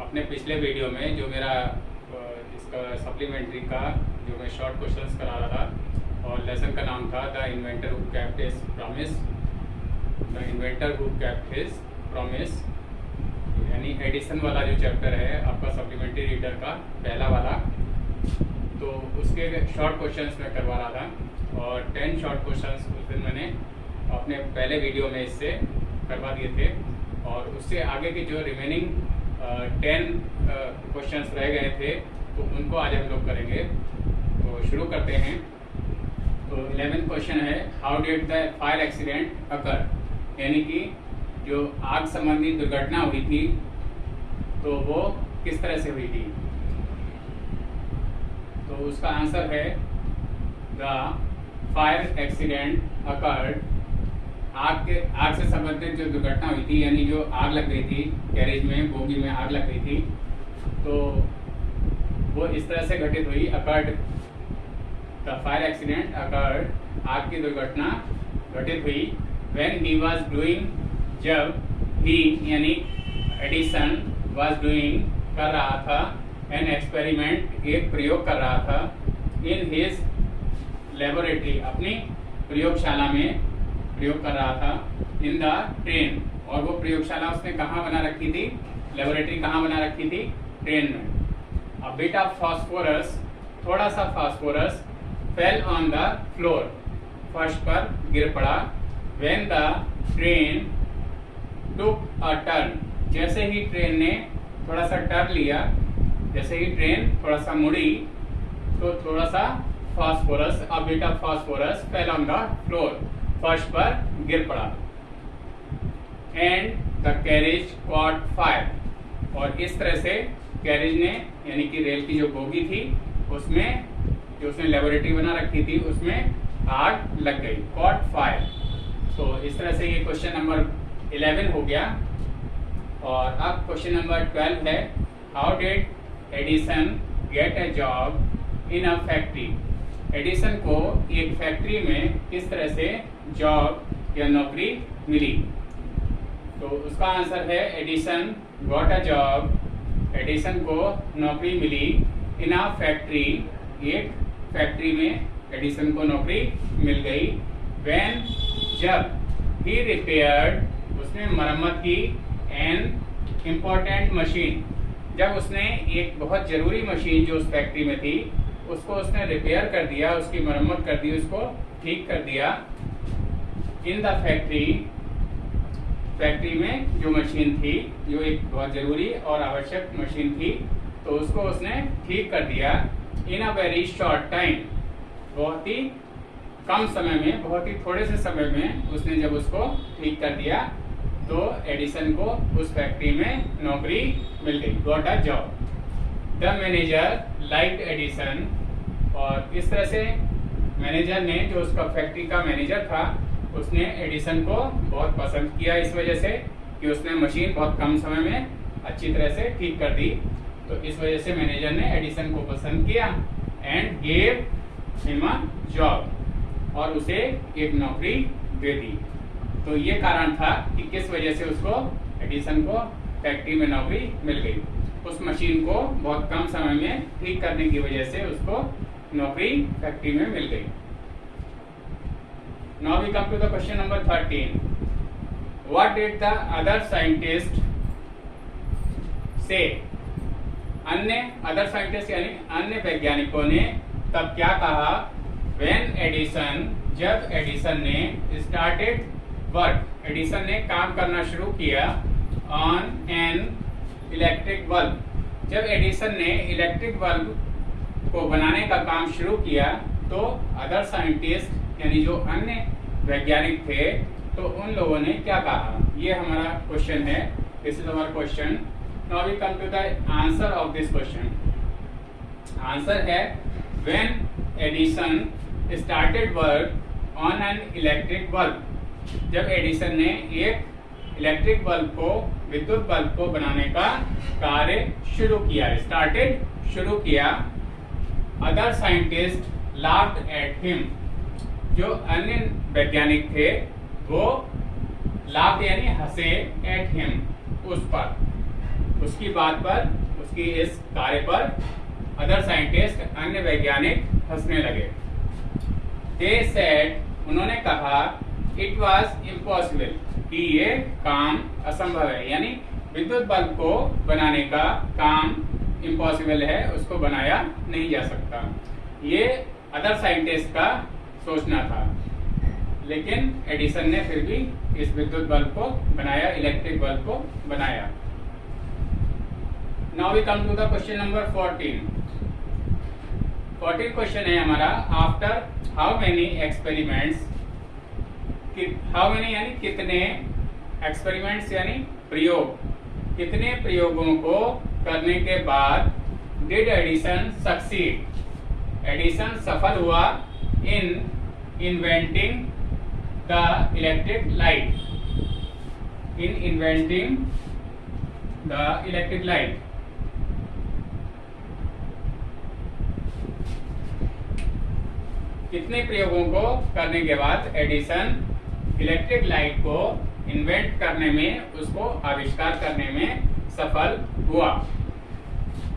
अपने पिछले वीडियो में जो मेरा इसका सप्लीमेंट्री का जो मैं शॉर्ट क्वेश्चंस करा रहा था और लेसन का नाम था the inventor who kept his promise. The inventor who kept his promise यानी एडिसन वाला जो चैप्टर है आपका सप्लीमेंट्री रीडर का पहला वाला, तो उसके शॉर्ट क्वेश्चंस मैं करवा रहा था और 10 शॉर्ट क्वेश्चंस उस दिन मैंने अपने पहले वीडियो में इससे करवा दिए थे और उससे आगे के जो रिमेनिंग 10 क्वेश्चंस रह गए थे तो उनको आज हम लोग करेंगे। तो शुरू करते हैं। तो 11th क्वेश्चन है, how did the fire accident occur, यानी कि जो आग संबंधी दुर्घटना हुई थी तो वो किस तरह से हुई थी। तो उसका आंसर है द फायर एक्सीडेंट अकर्ड, आग से संबंधित जो दुर्घटना हुई थी यानी जो आग लग गई थी गैरेज में, बोगी में आग लग गई थी, तो वो इस तरह से घटित हुई। Occurred, the fire accident occurred, आग की दुर्घटना घटित हुई व्हेन ही वाज डूइंग, जब ही यानी एडिसन वाज डूइंग कर रहा था, एन एक्सपेरिमेंट एक प्रयोग कर रहा था, इन हिज लेबोरेटरी अपनी प्रयोगशाला में प्रयोग कर रहा था, इन द ट्रेन, और वो प्रयोगशाला उसने कहाँ बना रखी थी, लेबोरेटरी कहाँ बना रखी थी, ट्रेन में। अ बिट ऑफ फास्फोरस, थोड़ा सा phosphorus, fell on the floor, फर्श पर गिर पड़ा, when the train took a turn, जैसे ही ट्रेन ने थोड़ा सा टर्न लिया, जैसे ही ट्रेन थोड़ा सा मुड़ी तो थोड़ा सा phosphorus, a bit of phosphorus fell on the floor, फर्श पर गिर पड़ा, and the carriage cot fire, और इस तरह से कैरेज ने यानी कि रेल की जो बोगी थी उसमें, जो उसने लेबोरेटरी बना रखी थी उसमें आग लग गई, कॉट फायर। तो इस तरह से ये क्वेश्चन नंबर 11 हो गया। और अब क्वेश्चन नंबर 12 है, how did Edison get a job in a factory, Edison को एक फैक्ट्री में किस तरह से जॉब या नौकरी मिली। तो उसका आंसर है Edison got a job, Edison को नौकरी मिली इन अ फैक्ट्री, एक फैक्ट्री में एडिसन को नौकरी मिल गई, व्हेन, जब, ही रिपेयर्ड, उसने मरम्मत की, एन इम्पोर्टेंट मशीन, जब उसने एक बहुत जरूरी मशीन जो उस फैक्ट्री में थी उसको उसने रिपेयर कर दिया, उसकी मरम्मत कर दी, उसको ठीक कर दिया, इन द फैक्ट्री, फैक्ट्री में जो मशीन थी, जो एक बहुत जरूरी और आवश्यक मशीन थी, तो उसको उसने ठीक कर दिया, इन अ वेरी शॉर्ट टाइम, बहुत ही कम समय में, बहुत ही थोड़े से समय में उसने जब उसको ठीक कर दिया तो एडिसन को उस फैक्ट्री में नौकरी मिल गई, got a job. The manager liked Edison, और इस तरह से मैनेजर ने, जो उसका फैक्ट्री का मैनेजर था, उसने एडिसन को बहुत पसंद किया, इस वजह से कि उसने मशीन बहुत कम समय में अच्छी तरह से ठीक कर दी, तो इस वजह से मैनेजर ने एडिसन को पसंद किया, and gave him a job, और उसे एक नौकरी दे दी। तो ये कारण था कि किस वजह से उसको, एडिसन को फैक्ट्री में नौकरी मिल गई, उस मशीन को बहुत कम समय में ठीक करने की वजह से उसको नौकरी फैक्ट्री में मिल गई। Now we come to the question number 13, what did the other scientist say, other scientist यानी अन्य वैज्ञानिकों ने तब क्या कहा, व्हेन एडिसन, जब एडिसन ने स्टार्टेड वर्क, एडिसन ने काम करना शुरू किया, ऑन एन इलेक्ट्रिक बल्ब, जब एडिसन ने इलेक्ट्रिक बल्ब को बनाने का काम शुरू किया तो अदर साइंटिस्ट यानी जो अन्य वैज्ञानिक थे तो उन लोगों ने क्या कहा। ये हमारा क्वेश्चन है, this is our question. Now we come to the answer of this question. Answer है, when Edison started work on an electric bulb, जब एडिसन ने एक इलेक्ट्रिक बल्ब को, विद्युत बल्ब को बनाने का कार्य शुरू किया, स्टार्टेड, शुरू किया, other scientist laughed at him, जो अन्य वैज्ञानिक थे वो लाफ्ड यानी हंसे, एट हिम, उस पर, उसकी बात पर, उसकी इस कार्य पर अदर साइंटिस्ट, अन्य वैज्ञानिक हंसने लगे। दे सेड, उन्होंने कहा, इट वॉज इम्पॉसिबल, कि ये काम असंभव है, यानी विद्युत बल्ब को बनाने का काम इम्पॉसिबल है, उसको बनाया नहीं जा सकता। ये अदर साइंटिस्ट का सोचना था, लेकिन एडिसन ने फिर भी इस विद्युत बल्ब को बनाया, इलेक्ट्रिक बल्ब को बनाया। Now we come to the question number 14 question है हमारा, after how many experiments, how many यानी कितने, एक्सपेरिमेंट्स यानी प्रयोग, कितने प्रयोगों को करने के बाद डिड एडिसन सक्सीड, एडिसन सफल हुआ in inventing the electric light, in inventing the electric light. कितने प्रयोगों को करने के बाद एडिसन इलेक्ट्रिक लाइट को इन्वेंट करने में, उसको आविष्कार करने में सफल हुआ।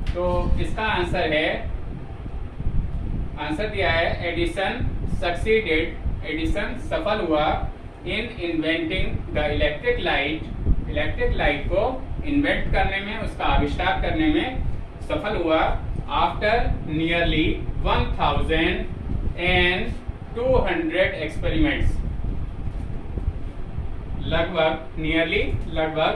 तो इसका आंसर है, आंसर दिया है एडिसन सक्सीडेड, एडिसन सफल हुआ in inventing the electric light, electric light को इन्वेंट करने में, उसका आविष्कार करने में सफल हुआ आफ्टर नियरली 1200 एक्सपेरिमेंट्स, लगभग नियरली, लगभग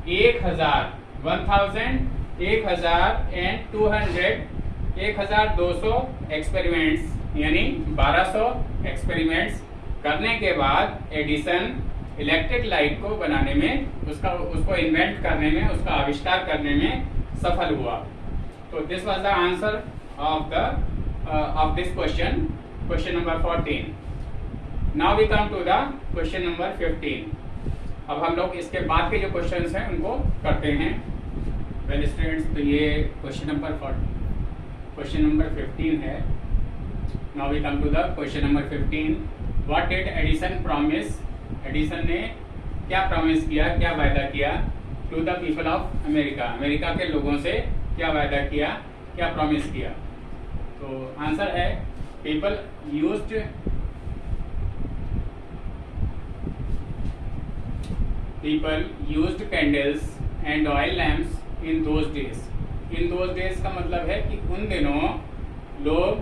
1200 एक्सपेरिमेंट्स यानी 1200 एक्सपेरिमेंट्स करने के बाद एडिसन इलेक्ट्रिक लाइट को बनाने में, उसको इन्वेंट करने में, उसका आविष्कार करने में सफल हुआ। तो this was the answer of this question, question number 14। Now we come to the question number 15। अब हम लोग इसके बाद के जो क्वेश्चंस हैं उनको करते हैं। वेल स्टूडेंट्स, तो ये क्वेश्चन नंबर 15 है। Now we come to the question number 15। What did Edison promise, Edison ने क्या प्रॉमिस किया, क्या वायदा किया to the people of America, America के लोगों से क्या वायदा किया, क्या प्रॉमिस किया। तो आंसर है people used candles and oil lamps in those days. In those days का मतलब है कि उन दिनों लोग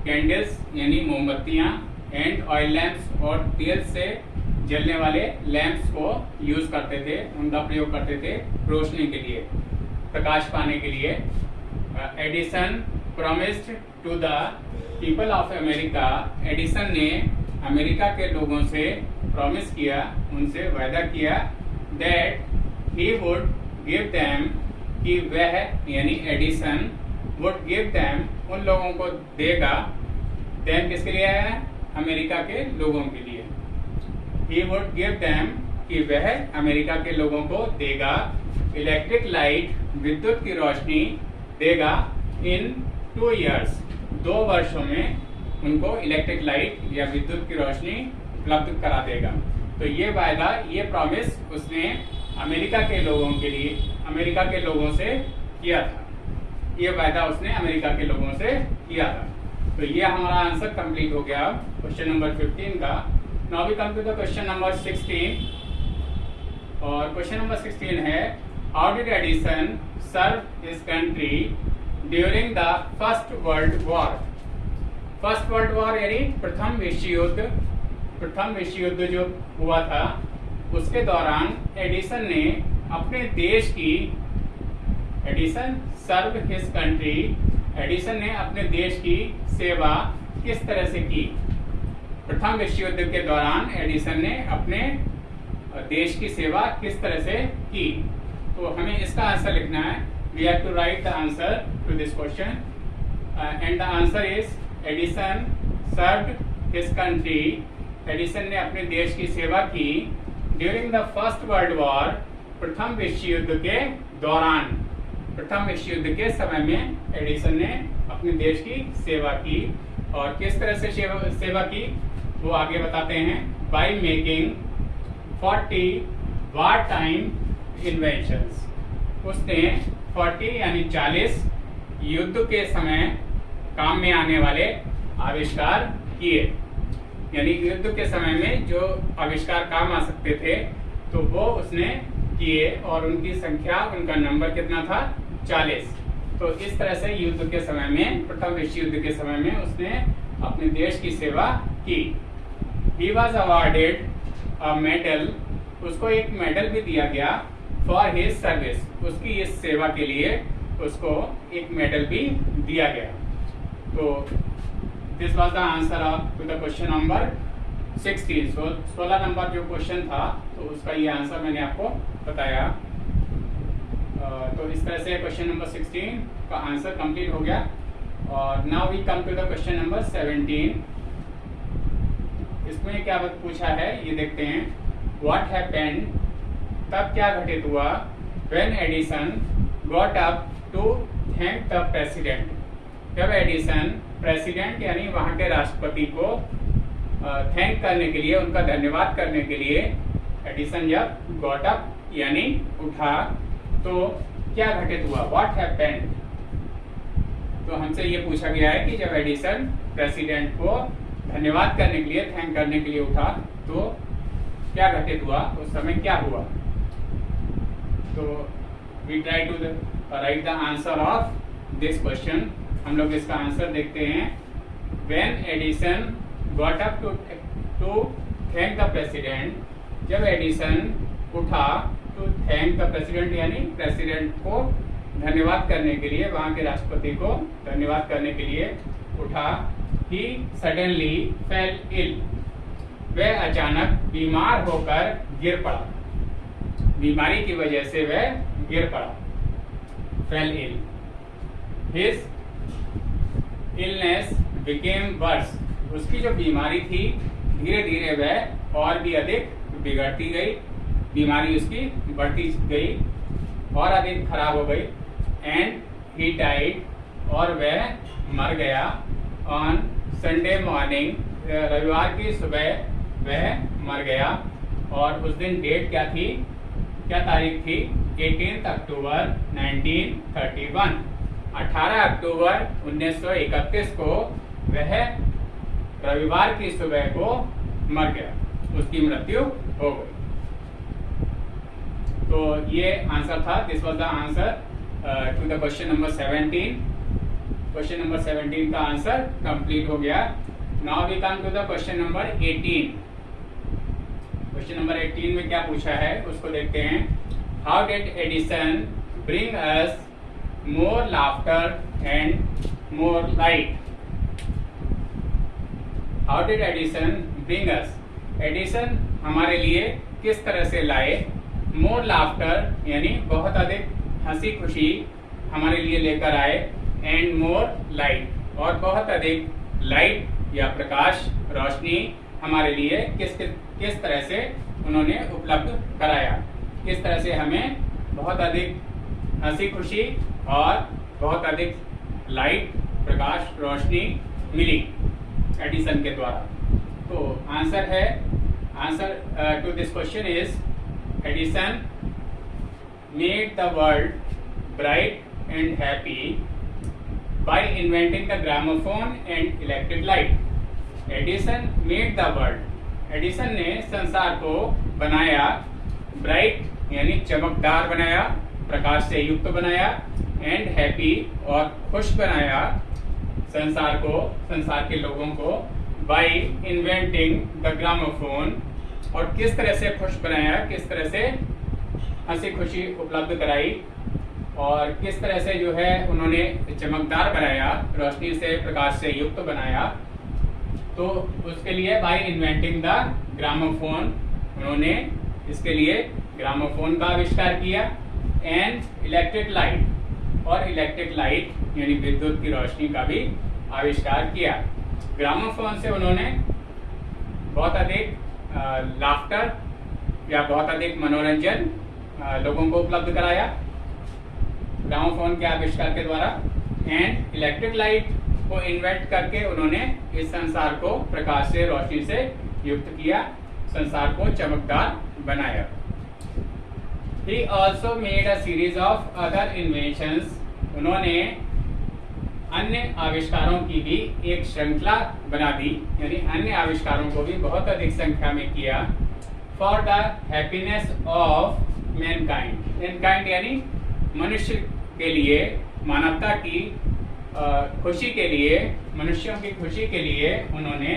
कैंडल्स यानी मोमबत्तियां एंड ऑयल लैम्प्स और तेल से जलने वाले लैंप्स को यूज करते थे, उनका प्रयोग करते थे रोशनी के लिए, प्रकाश पाने के लिए। Edison promised to the people of America, Edison ने अमेरिका के लोगों से प्रॉमिस किया, उनसे वायदा किया, that he would give them, कि वह यानी एडिसन वुड गिव देम, उन लोगों को देगा, देम किसके लिए है, अमेरिका के लोगों के लिए। He would give them, कि वह अमेरिका के लोगों को देगा, इलेक्ट्रिक लाइट, विद्युत की रोशनी देगा, इन 2 years, 2 वर्षों में उनको इलेक्ट्रिक लाइट या विद्युत की रोशनी उपलब्ध करा देगा। तो ये वायदा, ये प्रॉमिस उसने अमेरिका के लोगों के लिए, अमेरिका के लोगों से किया था। ये वायदा उसने अमेरिका के लोगों से किया था। तो ये हमारा आंसर कंप्लीट हो गया क्वेश्चन नंबर 15 का। Now we come to the question number 16 और क्वेश्चन नंबर 16 है, How did Edison serve his country during the First World War? First World War यानी प्रथम विश्व युद्ध, प्रथम विश्व युद्ध जो हुआ था उसके दौरान एडिसन ने अपने देश की, Edison serve his country, Edison ने अपने देश की सेवा किस तरह से की। प्रथम विश्व युद्ध के दौरान एडिसन ने अपने देश की सेवा किस तरह से की। तो हमें इसका आंसर लिखना है। We have to write the answer to this question and the answer is Edison served his country, Edison ने अपने देश की सेवा की during the first world war, प्रथम विश्व युद्ध के दौरान। प्रथम विश्व युद्ध के समय में एडिसन ने अपने देश की सेवा की, और किस तरह से सेवा की वो आगे बताते हैं। By making 40 war time inventions, उसने 40 यानी 40 युद्ध के समय काम में आने वाले आविष्कार किए। यानी युद्ध के समय में जो आविष्कार काम आ सकते थे तो वो उसने किए, और उनकी संख्या, उनका नंबर कितना था? 40। तो इस तरह से युद्ध के समय में, प्रथम विश्व युद्ध के समय में उसने अपने देश की सेवा की। He was awarded a medal, उसको एक मेडल भी दिया गया फॉर हिज सर्विस, उसकी इस सेवा के लिए उसको एक मेडल भी दिया गया। तो this was the answer of to the question number 16। 16 नंबर जो क्वेश्चन था तो उसका ये आंसर मैंने आपको बताया। तो इस तरह से क्वेश्चन नंबर 16 का आंसर कंप्लीट हो गया। और now we come to the question number 17। इसमें क्या पूछा है ये देखते हैं। व्हाट हैपेंड, तब क्या घटित हुआ, when Edison got up to thank the president, जब एडिसन प्रेसिडेंट यानी वहां के राष्ट्रपति को थैंक करने के लिए, उनका धन्यवाद करने के लिए, एडिसन जब गॉट अप यानी उठा, तो क्या घटित हुआ, व्हाट हैपेंड। तो हमसे ये पूछा गया है कि जब एडिसन प्रेसिडेंट को धन्यवाद करने के लिए, थैंक करने के लिए उठा तो क्या घटित हुआ, उस समय क्या हुआ। तो we try to write the answer of this question. हम लोग इसका आंसर देखते हैं। When Edison got up to thank the president, जब एडिसन उठा टू थैंक द प्रेसिडेंट यानी प्रेसिडेंट को धन्यवाद करने के लिए, वहां के राष्ट्रपति को धन्यवाद करने के लिए उठा, ही सडनली फेल इल, वह अचानक बीमार होकर गिर पड़ा, बीमारी की वजह से वह गिर पड़ा, fell ill. His illness became worse, उसकी जो बीमारी थी धीरे धीरे वह और भी अधिक बिगड़ती गई, बीमारी उसकी बढ़ती गई और अधिक खराब हो गई। एंड ही डाइड, और वह मर गया, ऑन संडे मॉर्निंग, रविवार की सुबह वह मर गया। और उस दिन डेट क्या थी, क्या तारीख थी, 18 अक्टूबर 1931, 18 अक्टूबर 1931 को वह रविवार की सुबह को मर गया, उसकी मृत्यु हो गई। तो ये आंसर था, this was the answer to the question number 17। Question number 17 का आंसर कंप्लीट हो गया। Now we come to the question number 18। Question number 18 में क्या पूछा है उसको देखते हैं। How did Edison bring us more laughter and more light. How did Edison bring us, Edison हमारे लिए किस तरह से लाए, मोर लाफ्टर यानी बहुत अधिक हंसी खुशी हमारे लिए लेकर आए, एंड मोर लाइट, और बहुत अधिक लाइट या प्रकाश, रोशनी हमारे लिए किस तरह से उन्होंने उपलब्ध कराया, किस तरह से हमें बहुत अधिक हंसी खुशी और बहुत अधिक लाइट, प्रकाश, रोशनी मिली एडिसन के द्वारा। तो आंसर है, answer to this question is Edison made the world bright and happy by inventing the gramophone and electric light. Edison made the world, Edison ने संसार को बनाया, ब्राइट यानी चमकदार बनाया, प्रकाश से युक्त बनाया, एंड हैप्पी और खुश बनाया संसार को, संसार के लोगों को, बाय इन्वेंटिंग द ग्रामोफोन, और किस तरह से खुश बनाया, किस तरह से हंसी खुशी उपलब्ध कराई, और किस तरह से जो है उन्होंने चमकदार बनाया, रोशनी से, प्रकाश से युक्त बनाया। तो उसके लिए बाय इन्वेंटिंग द ग्रामोफोन, उन्होंने इसके लिए ग्रामोफोन का आविष्कार किया, एंड इलेक्ट्रिक लाइट, और इलेक्ट्रिक लाइट यानी विद्युत की रोशनी का भी आविष्कार किया। ग्रामोफोन से उन्होंने बहुत अधिक लाफ्टर या बहुत अधिक मनोरंजन लोगों को उपलब्ध कराया ग्रामोफोन के आविष्कार के द्वारा, एंड इलेक्ट्रिक लाइट को इन्वेंट करके उन्होंने इस संसार को प्रकाश से, रोशनी से युक्त किया, संसार को चमकदार बनाया। He also made a series of other inventions. उन्होंने अन्य आविष्कारों की भी एक श्रृंखला बना दी, यानी अन्य आविष्कारों को भी बहुत अधिक संख्या में किया। For the happiness of Mankind, Mankind यानी मनुष्य के लिए, मानवता की खुशी के लिए, मनुष्यों की खुशी के लिए उन्होंने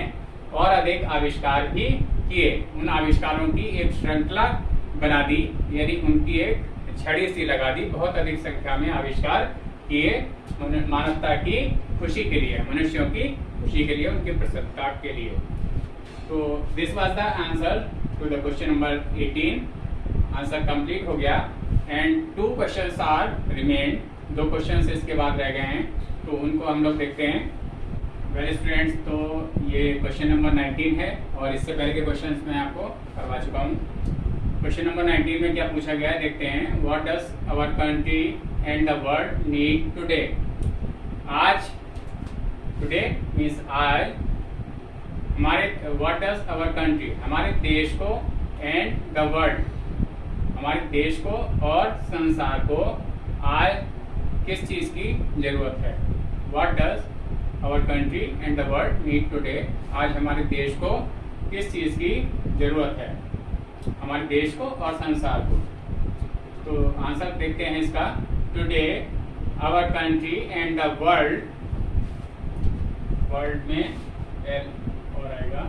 और अधिक आविष्कार भी किए। उन आविष्कारों की एक श्रृंखला बना दी, यानी उनकी एक छड़ी सी लगा दी, बहुत अधिक संख्या में आविष्कार किए मानवता की खुशी के लिए, मनुष्यों की खुशी के लिए, उनकी प्रसन्नता के लिए। तो this was the answer to the question number 18। Answer complete हो गया and 2 questions are remained, 2 questions इसके बाद रह गए हैं, तो उनको हम लोग देखते हैं। वेल स्टूडेंट्स, तो ये क्वेश्चन नंबर 19 है और इससे पहले के क्वेश्चंस मैं आपको करवा चुका हूँ। क्वेश्चन नंबर 19 में क्या पूछा गया है देखते हैं। What does our country and the world need today. आज, टुडे मीन्स आज, हमारे, व्हाट डज आवर कंट्री, हमारे देश को, एंड द वर्ल्ड, हमारे देश को और संसार को आज किस चीज की जरूरत है। What does our country and the world need today, आज हमारे देश को किस चीज की जरूरत है, हमारे देश को और संसार को। तो आंसर देखते हैं इसका। Today our country and the world, world में एल और आएगा,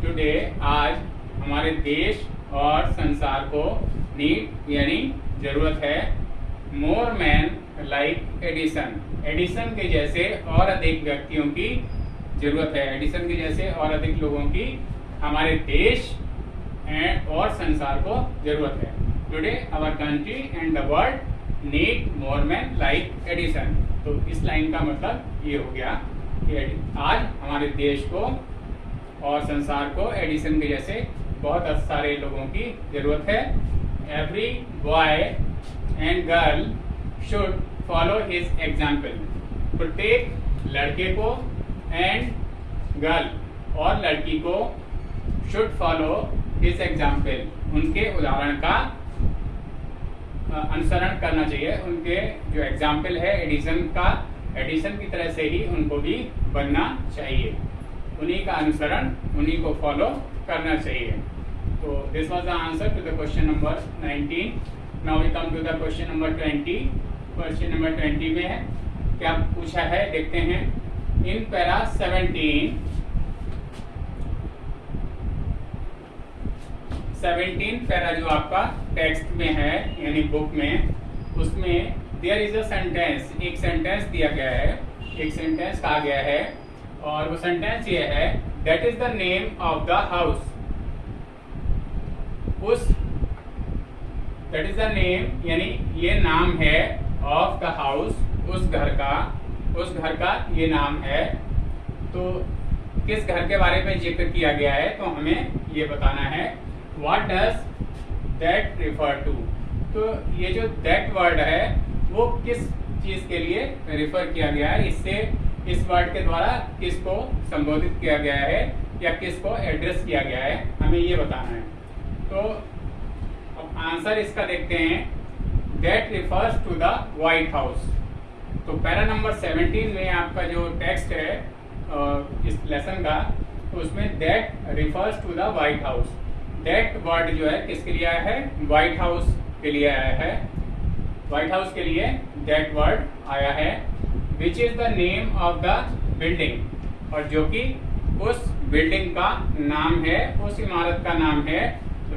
टुडे आज हमारे देश और संसार को नीड यानी जरूरत है, मोर मैन लाइक एडिसन, एडिसन के जैसे और अधिक व्यक्तियों की जरूरत है, एडिसन के जैसे और अधिक लोगों की हमारे देश एंड और संसार को जरूरत है। Today our country and the world need more man like Edison. तो इस लाइन का मतलब ये हो गया कि आज हमारे देश को और संसार को एडिसन के जैसे बहुत सारे लोगों की जरूरत है। Every boy and girl should follow his example, प्रत्येक लड़के को एंड गर्ल और लड़की को शुड फॉलो हिज एग्जाम्पल, उनके उदाहरण का अनुसरण करना चाहिए। उनके जो एग्जाम्पल है एडिसन का, एडिसन की तरह से ही उनको भी बनना चाहिए, उन्हीं का अनुसरण, उन्हीं को फॉलो करना चाहिए। तो this was the answer to the question number 19। Now we come to the question number 20। Question number 20 में है क्या पूछा है देखते हैं। इन पैरा 17 पैरा जो आपका टेक्स्ट में है यानी बुक में, उसमें देयर इज अ सेंटेंस, एक सेंटेंस दिया गया है, एक सेंटेंस कहा गया है और वो सेंटेंस ये है that is the name of the house. उस, दैट इज द नेम यानी ये नाम है ऑफ द हाउस, उस घर का, उस घर का ये नाम है। तो किस घर के बारे में जिक्र किया गया है तो हमें ये बताना है। What does that refer to, तो ये जो दैट वर्ड है वो किस चीज के लिए रिफर किया गया है, इससे इस वर्ड के द्वारा किसको संबोधित किया गया है या किसको एड्रेस किया गया है, हमें ये बताना है। तो अब आंसर इसका देखते हैं। That refers to the White House. तो पैरा नंबर 17 में आपका जो टेक्स्ट है इस लेसन का, तो उसमें that refers to the White House. That word जो है किसके लिए आया है, व्हाइट हाउस के लिए आया है, व्हाइट हाउस के लिए दैट वर्ड आया है। Which is the name of the building, और जो कि उस बिल्डिंग का नाम है, उस इमारत का नाम है।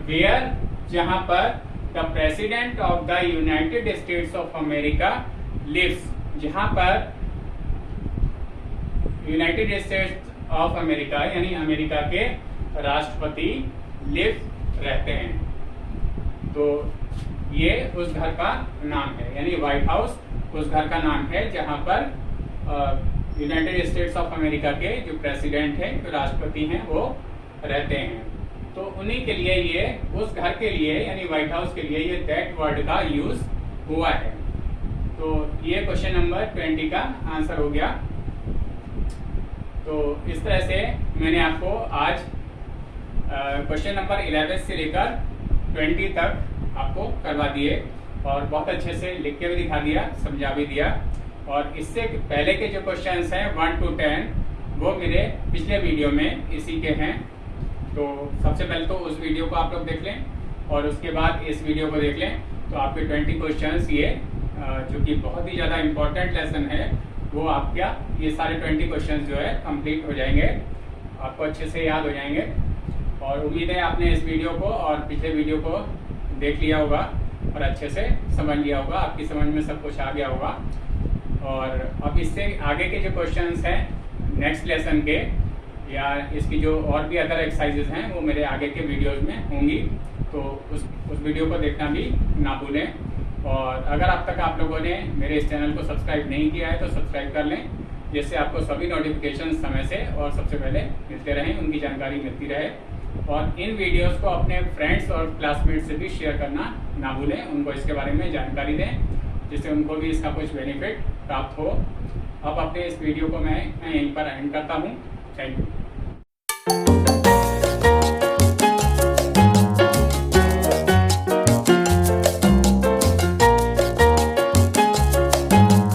वेयर, जहां पर the president of the United States of America lives, जहां पर यूनाइटेड स्टेट्स ऑफ अमेरिका यानी अमेरिका के राष्ट्रपति लिव रहते हैं। तो ये उस घर का नाम है, यानी व्हाइट हाउस उस घर का नाम है जहां पर यूनाइटेड स्टेट्स ऑफ अमेरिका के जो प्रेसिडेंट हैं, जो राष्ट्रपति हैं, वो रहते हैं। तो उन्हीं के लिए ये, उस घर के लिए यानी व्हाइट हाउस के लिए ये दैट वर्ड का यूज हुआ है। तो ये क्वेश्चन नंबर 20 का आंसर हो गया। तो इस तरह से मैंने आपको आज क्वेश्चन नंबर 11 से लेकर 20 तक आपको करवा दिए और बहुत अच्छे से लिख के भी दिखा दिया, समझा भी दिया। और इससे पहले के जो क्वेश्चंस हैं 1 to 10 वो मेरे पिछले वीडियो में इसी के हैं। तो सबसे पहले तो उस वीडियो को आप लोग देख लें और उसके बाद इस वीडियो को देख लें, तो आपके 20 क्वेश्चंस ये जो कि बहुत ही ज़्यादा इम्पोर्टेंट लेसन है वो आपका ये सारे 20 क्वेश्चंस जो है कंप्लीट हो जाएंगे, आपको अच्छे से याद हो जाएंगे। और उम्मीद है आपने इस वीडियो को और पिछले वीडियो को देख लिया होगा और अच्छे से समझ लिया होगा, आपकी समझ में सब कुछ आ गया होगा। और अब इससे आगे के जो क्वेश्चंस हैं नेक्स्ट लेसन के या इसकी जो और भी अदर एक्सरसाइजेज हैं वो मेरे आगे के वीडियोस में होंगी, तो उस वीडियो को देखना भी ना भूलें। और अगर अब तक आप लोगों ने मेरे इस चैनल को सब्सक्राइब नहीं किया है तो सब्सक्राइब कर लें, जिससे आपको सभी नोटिफिकेशन समय से और सबसे पहले मिलते रहें, उनकी जानकारी मिलती रहे। और इन वीडियोस को अपने फ्रेंड्स और क्लासमेट से भी शेयर करना ना भूलें, उनको इसके बारे में जानकारी दें जिससे उनको भी इसका कुछ बेनिफिट प्राप्त हो। अब अपने इस वीडियो को मैं यहीं पर एंड करता हूँ। Thank you.